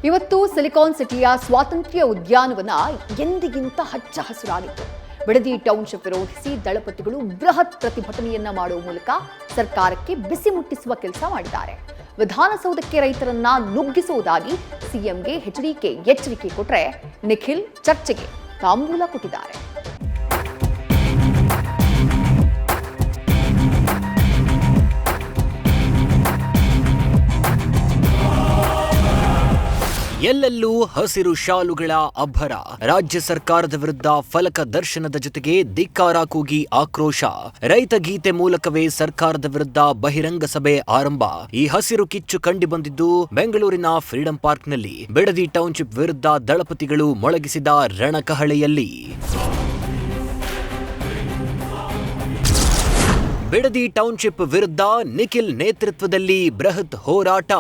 ಇವತ್ತು ಸಿಲಿಕಾನ್ ಸಿಟಿಯ ಸ್ವಾತಂತ್ರ್ಯ ಉದ್ಯಾನವನ ಎಂದಿಗಿಂತ ಹಚ್ಚ ಹಸುರಾಗಿತ್ತು. ಬಿಡದಿ ಟೌನ್ಶಿಪ್ ವಿರೋಧಿಸಿ ದಳಪತಿಗಳು ಬೃಹತ್ ಪ್ರತಿಭಟನೆಯನ್ನ ಮಾಡುವ ಮೂಲಕ ಸರ್ಕಾರಕ್ಕೆ ಬಿಸಿ ಮುಟ್ಟಿಸುವ ಕೆಲಸ ಮಾಡಿದ್ದಾರೆ. ವಿಧಾನಸೌಧಕ್ಕೆ ರೈತರನ್ನ ನುಗ್ಗಿಸುವುದಾಗಿ ಸಿಎಂಗೆ ಎಚ್ಡಿಕೆ ಎಚ್ಚರಿಕೆ ಕೊಟ್ಟರೆ ನಿಖಿಲ್ ಚರ್ಚೆಗೆ ತಾಂಬೂಲ ಕೊಟ್ಟಿದ್ದಾರೆ. ಎಲ್ಲೆಲ್ಲೂ ಹಸಿರು ಶಾಲುಗಳ ಅಬ್ಬರ. ರಾಜ್ಯ ಸರ್ಕಾರದ ವಿರುದ್ಧ ಫಲಕ ದರ್ಶನದ ಜೊತೆಗೆ ಧಿಕ್ಕಾರ ಕೂಗಿ ಆಕ್ರೋಶ. ರೈತ ಗೀತೆ ಮೂಲಕವೇ ಸರ್ಕಾರದ ವಿರುದ್ಧ ಬಹಿರಂಗ ಸಭೆ ಆರಂಭ. ಈ ಹಸಿರು ಕಿಚ್ಚು ಕಂಡುಬಂದಿದ್ದು ಬೆಂಗಳೂರಿನ ಫ್ರೀಡಂ ಪಾರ್ಕ್ನಲ್ಲಿ. ಬಿಡದಿ ಟೌನ್ಶಿಪ್ ವಿರುದ್ಧ ದಳಪತಿಗಳು ಮೊಳಗಿಸಿದ ರಣಕಹಳೆಯಲ್ಲಿ ಬಿಡದಿ ಟೌನ್ಶಿಪ್ ವಿರುದ್ಧ ನಿಖಿಲ್ ನೇತೃತ್ವದಲ್ಲಿ ಬೃಹತ್ ಹೋರಾಟ.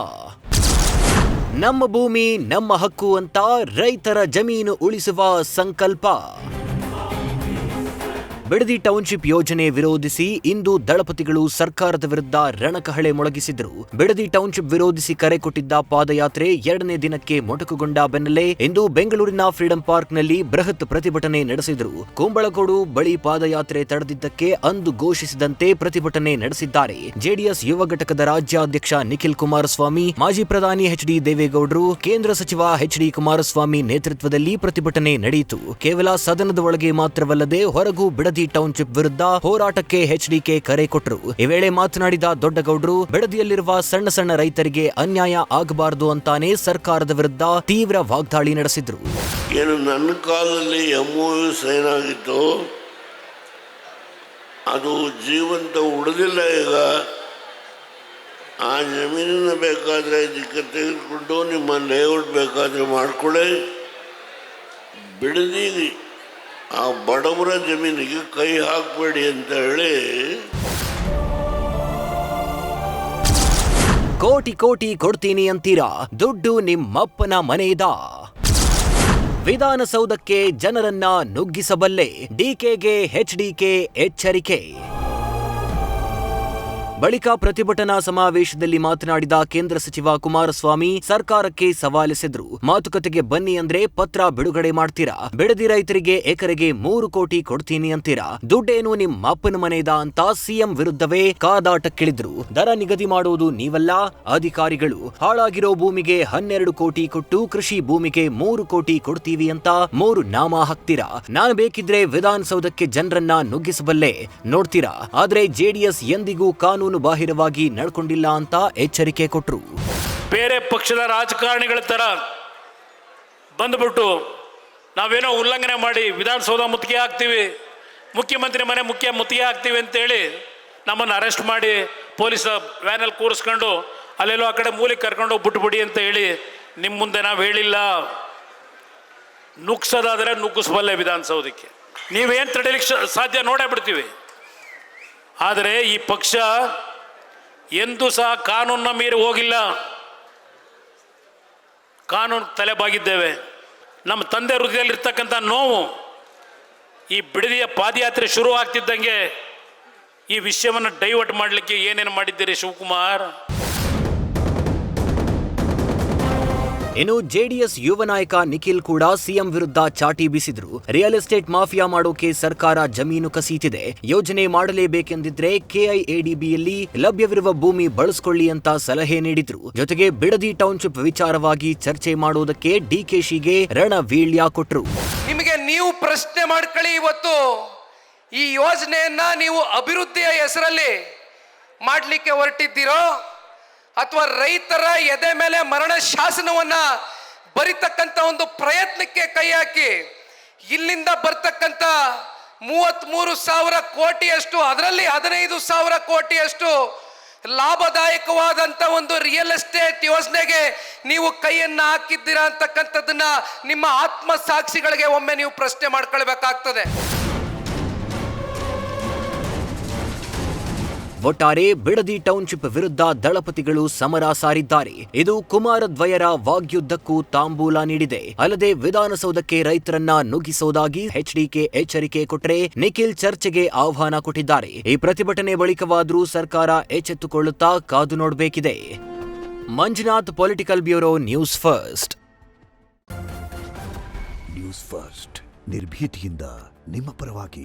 ನಮ್ಮ ಭೂಮಿ ನಮ್ಮ ಹಕ್ಕು ಅಂತ ರೈತರ ಜಮೀನು ಉಳಿಸುವ ಸಂಕಲ್ಪ. ಬಿಡದಿ ಟೌನ್ಶಿಪ್ ಯೋಜನೆ ವಿರೋಧಿಸಿ ಇಂದು ದಳಪತಿಗಳು ಸರ್ಕಾರದ ವಿರುದ್ಧ ರಣಕಹಳೆ ಮೊಳಗಿಸಿದ್ರು. ಬಿಡದಿ ಟೌನ್ಶಿಪ್ ವಿರೋಧಿಸಿ ಕರೆ ಕೊಟ್ಟಿದ್ದ ಪಾದಯಾತ್ರೆ 2ನೇ ದಿನಕ್ಕೆ ಮೊಟಕುಗೊಂಡ ಬೆನ್ನಲ್ಲೇ ಇಂದು ಬೆಂಗಳೂರಿನ ಫ್ರೀಡಂ ಪಾರ್ಕ್ನಲ್ಲಿ ಬೃಹತ್ ಪ್ರತಿಭಟನೆ ನಡೆಸಿದರು. ಕುಂಬಳಕೋಡು ಬಳಿ ಪಾದಯಾತ್ರೆ ತಡೆದಿದ್ದಕ್ಕೆ ಅಂದು ಘೋಷಿಸಿದಂತೆ ಪ್ರತಿಭಟನೆ ನಡೆಸಿದ್ದಾರೆ. ಜೆಡಿಎಸ್ ಯುವ ಘಟಕದ ರಾಜ್ಯಾಧ್ಯಕ್ಷ ನಿಖಿಲ್ ಕುಮಾರಸ್ವಾಮಿ, ಮಾಜಿ ಪ್ರಧಾನಿ ಎಚ್.ಡಿ. ದೇವೇಗೌಡರು, ಕೇಂದ್ರ ಸಚಿವ ಎಚ್.ಡಿ. ಕುಮಾರಸ್ವಾಮಿ ನೇತೃತ್ವದಲ್ಲಿ ಪ್ರತಿಭಟನೆ ನಡೆಯಿತು. ಕೇವಲ ಸದನದ ಒಳಗೆ ಮಾತ್ರವಲ್ಲದೆ ಹೊರಗೂ ಬಿಡದಿ ಟೌನ್ಶಿಪ್ ವಿರುದ್ಧ ಹೋರಾಟಕ್ಕೆ ಎಚ್ಡಿಕೆ ಕರೆ ಕೊಟ್ಟರು. ಈ ವೇಳೆ ಮಾತನಾಡಿದ ದೊಡ್ಡಗೌಡರು, ಬಿಡದಿಯಲ್ಲಿರುವ ಸಣ್ಣ ಸಣ್ಣ ರೈತರಿಗೆ ಅನ್ಯಾಯ ಆಗಬಾರದು ಅಂತಾನೆ ಸರ್ಕಾರದ ವಿರುದ್ಧ ತೀವ್ರ ವಾಗ್ದಾಳಿ ನಡೆಸಿದ್ರು. ಏನು ನನ್ನ ಕಾಲದಲ್ಲಿ MOU ಸೈನ್ ಆಗಿತ್ತು, ಅದು ಜೀವಂತ ಉಳಿದಿಲ್ಲ. ಈಗ ಆ ಜಮೀನನ್ನು ಬೇಕಾದರೆ ಇದಕ್ಕೆ ತೆಗೆದುಕೊಂಡು ನಿಮ್ಮ ಲೇಔಟ್ ಬೇಕಾದರೆ ಮಾಡಿಕೊಳ್ಳಿ. ಬಿಡದಿ ಆ ಬಡವರ ಜಮೀನಿಗೆ ಕೈ ಹಾಕಬೇಡಿ ಅಂತ ಹೇಳಿ ಕೋಟಿ ಕೋಟಿ ಕೊಡ್ತೀನಿ ಅಂತೀರಾ, ದುಡ್ಡು ನಿಮ್ಮಪ್ಪನ ಮನೆಯದ. ವಿಧಾನಸೌಧಕ್ಕೆ ಜನರನ್ನ ನುಗ್ಗಿಸಬಲ್ಲೆ, ಡಿಕೆಗೆ ಎಚ್ಡಿಕೆ ಎಚ್ಚರಿಕೆ. ಬಳಿಕ ಪ್ರತಿಭಟನಾ ಸಮಾವೇಶದಲ್ಲಿ ಮಾತನಾಡಿದ ಕೇಂದ್ರ ಸಚಿವ ಕುಮಾರಸ್ವಾಮಿ ಸರ್ಕಾರಕ್ಕೆ ಸವಾಲೆಸೆದ್ರು. ಮಾತುಕತೆಗೆ ಬನ್ನಿ ಅಂದ್ರೆ ಪತ್ರ ಬಿಡುಗಡೆ ಮಾಡ್ತೀರಾ, ಬಿಡದಿ ರೈತರಿಗೆ ಎಕರೆಗೆ 3 ಕೋಟಿ ಕೊಡ್ತೀನಿ ಅಂತೀರಾ, ದುಡ್ಡೇನು ನಿಮ್ಮ ಅಪ್ಪನ ಮನೆಯದ ಅಂತ ಸಿಎಂ ವಿರುದ್ಧವೇ ಕಾದಾಟಕ್ಕಿಳಿದ್ರು. ದರ ನಿಗದಿ ಮಾಡುವುದು ನೀವಲ್ಲ, ಅಧಿಕಾರಿಗಳು. ಹಾಳಾಗಿರೋ ಭೂಮಿಗೆ 12 ಕೋಟಿ ಕೊಟ್ಟು ಕೃಷಿ ಭೂಮಿಗೆ 3 ಕೋಟಿ ಕೊಡ್ತೀವಿ ಅಂತ 3 ನಾಮ ಹಾಕ್ತೀರಾ. ನಾನು ಬೇಕಿದ್ರೆ ವಿಧಾನಸೌಧಕ್ಕೆ ಜನರನ್ನ ನುಗ್ಗಿಸಬಲ್ಲೆ, ನೋಡ್ತೀರಾ. ಆದ್ರೆ ಜೆಡಿಎಸ್ ಎಂದಿಗೂ ಕಾನೂನು ಬಾಹಿರವಾಗಿ ನಡ್ಕೊಂಡಿಲ್ಲ ಅಂತ ಎಚ್ಚರಿಕೆ ಕೊಟ್ಟರು. ಬೇರೆ ಪಕ್ಷದ ರಾಜಕಾರಣಿಗಳ ತರ ಬಂದ್ಬಿಟ್ಟು ನಾವೇನೋ ಉಲ್ಲಂಘನೆ ಮಾಡಿ ವಿಧಾನಸೌಧ ಮುತ್ತಿಗೆ ಹಾಕ್ತೀವಿ, ಮುಖ್ಯಮಂತ್ರಿ ಮನೆ ಮುತ್ತಿಗೆ ಹಾಕ್ತೀವಿ ಅಂತೇಳಿ ನಮ್ಮನ್ನು ಅರೆಸ್ಟ್ ಮಾಡಿ ಪೊಲೀಸ್ ವ್ಯಾನಲ್ಲಿ ಕೂರಿಸ್ಕೊಂಡು ಅಲ್ಲೆಲ್ಲೋ ಆ ಕಡೆ ಮೂಲಿಗೆ ಕರ್ಕೊಂಡು ಬಿಟ್ಬಿಡಿ ಅಂತ ಹೇಳಿ ನಿಮ್ಮ ಮುಂದೆ ನಾವು ಹೇಳಿಲ್ಲ. ನುಗ್ಸೋದಾದರೆ ನುಗ್ಗಿಸ್ಬಲ್ಲೆ ವಿಧಾನಸೌಧಕ್ಕೆ. ನೀವೇನು ತಡೀಲಿಕ್ಕೆ ಸಾಧ್ಯ ನೋಡೇ ಬಿಡ್ತೀವಿ. ಆದರೆ ಈ ಪಕ್ಷ ಎಂದೂ ಸಹ ಕಾನೂನನ್ನ ಮೀರಿ ಹೋಗಿಲ್ಲ. ಕಾನೂನು ತಲೆಬಾಗಿದ್ದೇವೆ. ನಮ್ಮ ತಂದೆ ಹೃದಯದಲ್ಲಿರ್ತಕ್ಕಂಥ ನೋವು ಈ ಬಿಡದಿಯ ಪಾದಯಾತ್ರೆ ಶುರು ಆಗ್ತಿದ್ದಂಗೆ ಈ ವಿಷಯವನ್ನು ಡೈವರ್ಟ್ ಮಾಡಲಿಕ್ಕೆ ಏನೇನು ಮಾಡಿದ್ದೀರಿ ಶಿವಕುಮಾರ್? ಇನ್ನು ಜೆಡಿಎಸ್ ಯುವ ನಾಯಕ ನಿಖಿಲ್ ಕೂಡ ಸಿಎಂ ವಿರುದ್ಧ ಚಾಟಿ ಬೀಸಿದ್ರು. ರಿಯಲ್ ಎಸ್ಟೇಟ್ ಮಾಫಿಯಾ ಮಾಡೋಕೆ ಸರ್ಕಾರ ಜಮೀನು ಕಸೀತಿದೆ, ಯೋಜನೆ ಮಾಡಲೇಬೇಕೆಂದಿದ್ರೆ KIADBಯಲ್ಲಿ ಲಭ್ಯವಿರುವ ಭೂಮಿ ಬಳಸಿಕೊಳ್ಳಿ ಅಂತ ಸಲಹೆ ನೀಡಿದ್ರು. ಜೊತೆಗೆ ಬಿಡದಿ ಟೌನ್ಶಿಪ್ ವಿಚಾರವಾಗಿ ಚರ್ಚೆ ಮಾಡೋದಕ್ಕೆ ಡಿಕೆಶಿಗೆ ರಣವೀಳ್ಯ ಕೊಟ್ರು. ನಿಮಗೆ ನೀವು ಪ್ರಶ್ನೆ ಮಾಡ್ಕೊಳ್ಳಿ, ಇವತ್ತು ಈ ಯೋಜನೆಯನ್ನ ನೀವು ಅಭಿವೃದ್ಧಿಯ ಹೆಸರಲ್ಲಿ ಮಾಡಲಿಕ್ಕೆ ಹೊರಟಿದ್ದೀರೋ ಅಥವಾ ರೈತರ ಎದೆ ಮೇಲೆ ಮರಣ ಶಾಸನವನ್ನ ಬರಿತಕ್ಕಂಥ ಒಂದು ಪ್ರಯತ್ನಕ್ಕೆ ಕೈ ಹಾಕಿ ಇಲ್ಲಿಂದ ಬರ್ತಕ್ಕಂಥ 33,000 ಕೋಟಿಯಷ್ಟು, ಅದರಲ್ಲಿ 15,000 ಕೋಟಿಯಷ್ಟು ಲಾಭದಾಯಕವಾದಂಥ ಒಂದು ರಿಯಲ್ ಎಸ್ಟೇಟ್ ಯೋಜನೆಗೆ ನೀವು ಕೈಯನ್ನು ಹಾಕಿದ್ದೀರಾ ಅಂತಕ್ಕಂಥದ್ದನ್ನ ನಿಮ್ಮ ಆತ್ಮಸಾಕ್ಷಿಗಳಿಗೆ ಒಮ್ಮೆ ನೀವು ಪ್ರಶ್ನೆ ಮಾಡ್ಕೊಳ್ಬೇಕಾಗ್ತದೆ. ಒಟ್ಟಾರೆ ಬಿಡದಿ ಟೌನ್ಶಿಪ್ ವಿರುದ್ಧ ದಳಪತಿಗಳು ಸಮರ ಸಾರಿದ್ದಾರೆ. ಇದು ಕುಮಾರದ್ವಯರ ವಾಗ್ಯುದ್ಧಕ್ಕೂ ತಾಂಬೂಲ ನೀಡಿದೆ. ಅಲ್ಲದೆ ವಿಧಾನಸೌಧಕ್ಕೆ ರೈತರನ್ನ ನುಗ್ಗಿಸೋದಾಗಿ ಎಚ್ಡಿಕೆ ಎಚ್ಚರಿಕೆ ಕೊಟ್ಟರೆ ನಿಖಿಲ್ ಚರ್ಚೆಗೆ ಆಹ್ವಾನ ಕೊಟ್ಟಿದ್ದಾರೆ. ಈ ಪ್ರತಿಭಟನೆ ಬಳಿಕವಾದರೂ ಸರ್ಕಾರ ಎಚ್ಚೆತ್ತುಕೊಳ್ಳುತ್ತಾ ಕಾದು ನೋಡಬೇಕಿದೆ. Manjunath, political bureau, news first. News first ನಿರ್ಭೀತಿಯಿಂದ ನಿಮ್ಮ ಪರವಾಗಿ.